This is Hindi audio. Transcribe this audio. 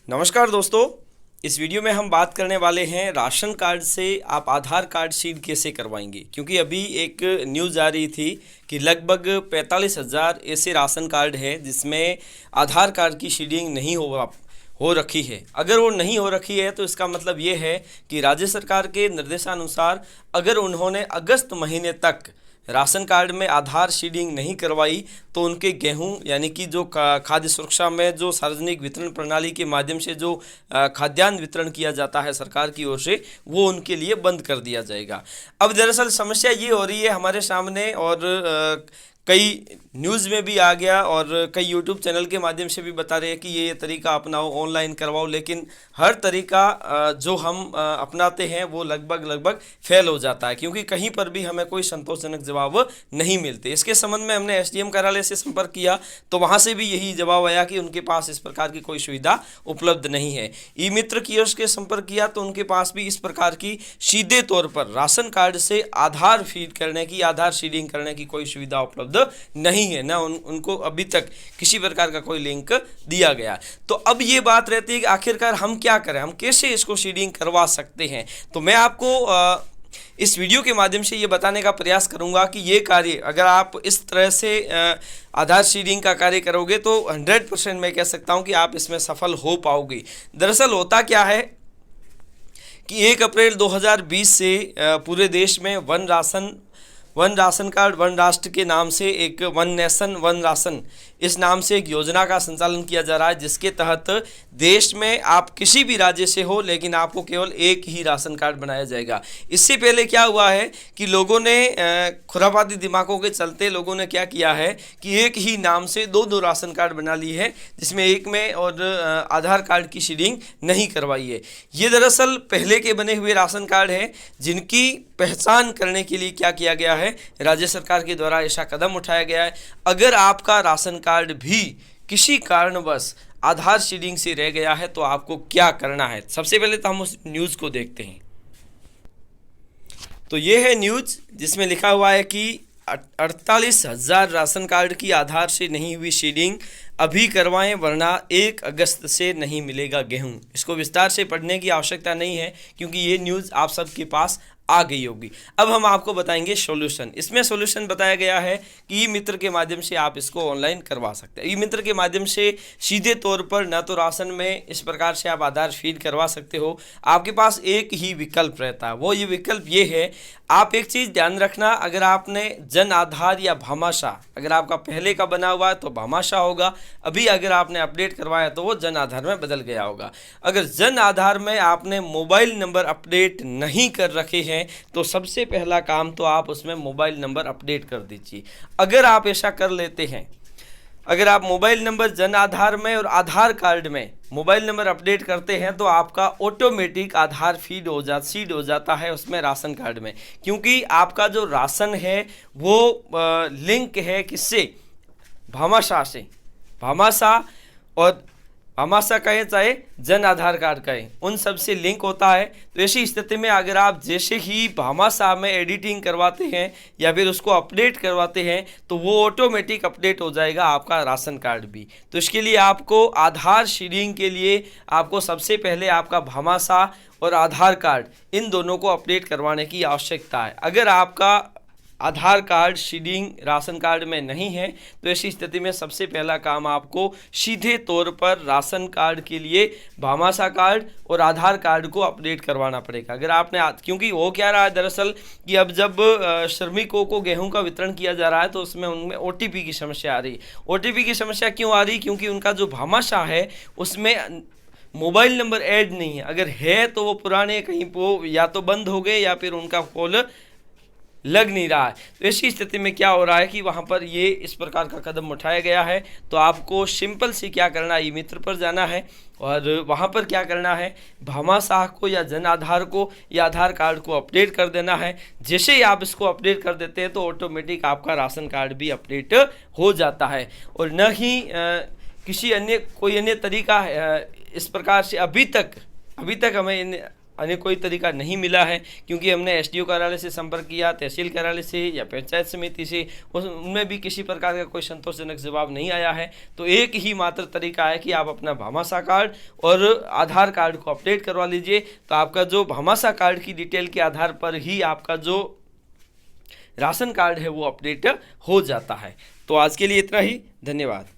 नमस्कार दोस्तों। इस वीडियो में हम बात करने वाले हैं राशन कार्ड से आप आधार कार्ड सीड कैसे करवाएंगे। क्योंकि अभी एक न्यूज़ आ रही थी कि लगभग 45,000 ऐसे राशन कार्ड है जिसमें आधार कार्ड की सीडिंग नहीं हो रखी है। अगर वो नहीं हो रखी है तो इसका मतलब ये है कि राज्य सरकार के निर्देशानुसार अगर उन्होंने अगस्त महीने तक राशन कार्ड में आधार सीडिंग नहीं करवाई तो उनके गेहूं यानी कि जो खाद्य सुरक्षा में जो सार्वजनिक वितरण प्रणाली के माध्यम से जो खाद्यान्न वितरण किया जाता है सरकार की ओर से, वो उनके लिए बंद कर दिया जाएगा। अब दरअसल समस्या ये हो रही है हमारे सामने, और कई न्यूज़ में भी आ गया और कई यूट्यूब चैनल के माध्यम से भी बता रहे हैं कि ये तरीका अपनाओ, ऑनलाइन करवाओ, लेकिन हर तरीका जो हम अपनाते हैं वो लगभग फेल हो जाता है, क्योंकि कहीं पर भी हमें कोई संतोषजनक जवाब नहीं मिलते। इसके संबंध में हमने एसडीएम कार्यालय से संपर्क किया तो वहाँ से भी यही जवाब आया कि उनके पास इस प्रकार की कोई सुविधा उपलब्ध नहीं है। ई मित्र कियोस्क के संपर्क किया तो उनके पास भी इस प्रकार की सीधे तौर पर राशन कार्ड से आधार फीड करने की, आधार सीडिंग करने की कोई सुविधा उपलब्ध नहीं है, ना उनको अभी तक किसी प्रकार का कोई लिंक दिया गया। तो अब ये बात रहती है कि आखिरकार हम क्या करें, हम कैसे इसको सीडिंग करवा सकते हैं। तो मैं आपको इस वीडियो के माध्यम से ये बताने का प्रयास करूंगा कि ये कार्य अगर आप इस तरह से आधार सीडिंग का कार्य करोगे तो 100% मैं कह सकता हूं कि आप इसमें सफल हो पाओगे। दरअसल होता क्या है कि 1 अप्रैल 2020 से पूरे देश में वन राशन कार्ड वन राष्ट्र के नाम से एक वन नेशन वन राशन इस नाम से एक योजना का संचालन किया जा रहा है, जिसके तहत देश में आप किसी भी राज्य से हो लेकिन आपको केवल एक ही राशन कार्ड बनाया जाएगा। इससे पहले क्या हुआ है कि लोगों ने खुरापाती दिमागों के चलते लोगों ने क्या किया है कि एक ही नाम से दो राशन कार्ड बना ली है, जिसमें एक में और आधार कार्ड की सीडिंग नहीं करवाई है। ये दरअसल पहले के बने हुए राशन कार्ड हैं जिनकी पहचान करने के लिए क्या किया गया है, राज्य सरकार के द्वारा ऐसा कदम उठाया गया है। अगर आपका राशन कार्ड भी किसी कारणवश आधार सीडिंग से रह गया है तो आपको क्या करना है। सबसे पहले तो हम उस न्यूज़ को देखते हैं। तो ये है न्यूज़ जिसमें लिखा हुआ है कि 48,000 राशन कार्ड की आधार से नहीं हुई सीडिंग अभी करवाएं वरना 1 अगस्त से नहीं मिलेगा गेहूं। इसको विस्तार से पढ़ने की आवश्यकता नहीं है क्योंकि ये न्यूज़ आप सबके पास आ गई होगी। अब हम आपको बताएंगे सॉल्यूशन। इसमें सॉल्यूशन बताया गया है कि ई मित्र के माध्यम से आप इसको ऑनलाइन करवा सकते हैं। ई मित्र के माध्यम से सीधे तौर पर न तो राशन में इस प्रकार से आप आधार फीड करवा सकते हो, आपके पास एक ही विकल्प रहता है। वो ये विकल्प ये है, आप एक चीज़ ध्यान रखना, अगर आपने जन आधार या भामाशाह, अगर आपका पहले का बना हुआ है तो भामाशाह होगा, अभी अगर आपने अपडेट करवाया तो वो जन आधार में बदल गया होगा। अगर जन आधार में आपने मोबाइल नंबर अपडेट नहीं कर रखे हैं तो सबसे पहला काम तो आप उसमें मोबाइल नंबर अपडेट कर दीजिए। अगर आप ऐसा कर लेते हैं, अगर आप मोबाइल नंबर जन आधार में और आधार कार्ड में मोबाइल नंबर अपडेट करते हैं तो आपका ऑटोमेटिक आधार सीड हो जाता है उसमें राशन कार्ड में, क्योंकि आपका जो राशन है वो लिंक है किससे, भामाशाह से। भामाशाह और भामाशाह कहें चाहे जन आधार कार्ड कहें, उन सब से लिंक होता है। तो ऐसी स्थिति में अगर आप जैसे ही भामाशाह में एडिटिंग करवाते हैं या फिर उसको अपडेट करवाते हैं तो वो ऑटोमेटिक अपडेट हो जाएगा आपका राशन कार्ड भी। तो इसके लिए आपको आधार सीडिंग के लिए आपको सबसे पहले आपका भामाशाह और आधार कार्ड इन दोनों को अपडेट करवाने की आवश्यकता है। अगर आपका आधार कार्ड सीडिंग राशन कार्ड में नहीं है तो ऐसी स्थिति में सबसे पहला काम आपको सीधे तौर पर राशन कार्ड के लिए भामाशाह कार्ड और आधार कार्ड को अपडेट करवाना पड़ेगा। अगर आपने, क्योंकि वो क्या रहा है दरअसल कि अब जब श्रमिकों को गेहूं का वितरण किया जा रहा है तो उसमें उनमें ओटीपी की समस्या आ रही है। ओटीपी की समस्या क्यों आ रही, क्योंकि उनका जो भामाशाह है उसमें मोबाइल नंबर ऐड नहीं है। अगर है तो वो पुराने कहीं वो या तो बंद हो गए या फिर उनका कॉल लग नहीं रहा है। तो ऐसी स्थिति में क्या हो रहा है कि वहाँ पर ये इस प्रकार का कदम उठाया गया है। तो आपको सिंपल से क्या करना है, ई मित्र पर जाना है और वहाँ पर क्या करना है, भामाशाह को या जन आधार को या आधार कार्ड को अपडेट कर देना है। जैसे ही आप इसको अपडेट कर देते हैं तो ऑटोमेटिक आपका राशन कार्ड भी अपडेट हो जाता है, और न ही कोई अन्य तरीका इस प्रकार से अभी तक हमें अन्य कोई तरीका नहीं मिला है, क्योंकि हमने एसडीओ कार्यालय से संपर्क किया, तहसील कार्यालय से या पंचायत समिति से, उनमें भी किसी प्रकार का कोई संतोषजनक जवाब नहीं आया है। तो एक ही मात्र तरीका है कि आप अपना भामाशाह कार्ड और आधार कार्ड को अपडेट करवा लीजिए। तो आपका जो भामाशाह कार्ड की डिटेल के आधार पर ही आपका जो राशन कार्ड है वो अपडेट हो जाता है। तो आज के लिए इतना ही, धन्यवाद।